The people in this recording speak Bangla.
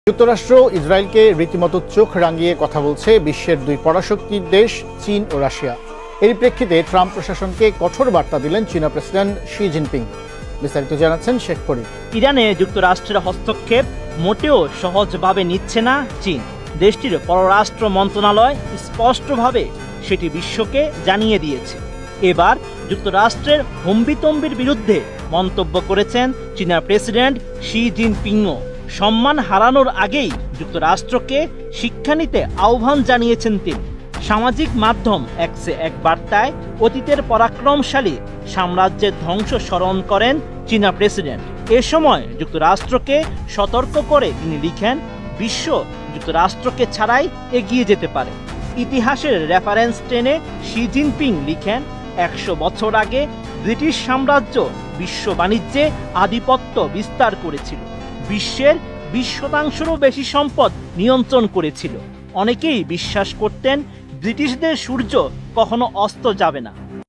যুক্তরাষ্ট্র ইসরায়েলকে রীতিমতো চোখ রাঙিয়ে কথা বলছে বিশ্বের দুই পরাশক্তির দেশ চীন ও রাশিয়া। এর প্রেক্ষিতে ট্রাম্প প্রশাসনকে কঠোর বার্তা দিলেন চীনা প্রেসিডেন্ট শি জিনপিং। বিস্তারিত জানাচ্ছেন শেখ ফরিদ। ইরানে যুক্তরাষ্ট্রের হস্তক্ষেপ মোটেও সহজভাবে নিচ্ছে না চীন। দেশটির পররাষ্ট্র মন্ত্রণালয় স্পষ্টভাবে সেটি বিশ্বকে জানিয়ে দিয়েছে। এবার যুক্তরাষ্ট্রের হম্বিতম্বির বিরুদ্ধে মন্তব্য করেছেন চীনা প্রেসিডেন্ট শি জিনপিংও। সম্মান হারানোর আগেই যুক্তরাষ্ট্রকে শিক্ষা নিতে আহ্বান জানিয়েছেন তিনি। সামাজিক মাধ্যম এক্সে এক বার্তায় অতীতের পরাক্রমশালী সাম্রাজ্যের ধ্বংস স্মরণ করেন চীনা প্রেসিডেন্ট। এ সময় যুক্তরাষ্ট্রকে সতর্ক করে তিনি লিখেন, বিশ্ব যুক্তরাষ্ট্রকে ছাড়াই এগিয়ে যেতে পারে। ইতিহাসের রেফারেন্স টেনে শি জিনপিং লিখেন, 100 বছর আগে ব্রিটিশ সাম্রাজ্য বিশ্ব বাণিজ্যে আধিপত্য বিস্তার করেছিল, বিশ্বের 20% বেশি সম্পদ নিয়ন্ত্রণ করেছিল। অনেকেই বিশ্বাস করতেন ব্রিটিশদের সূর্য কখনো অস্ত যাবে না,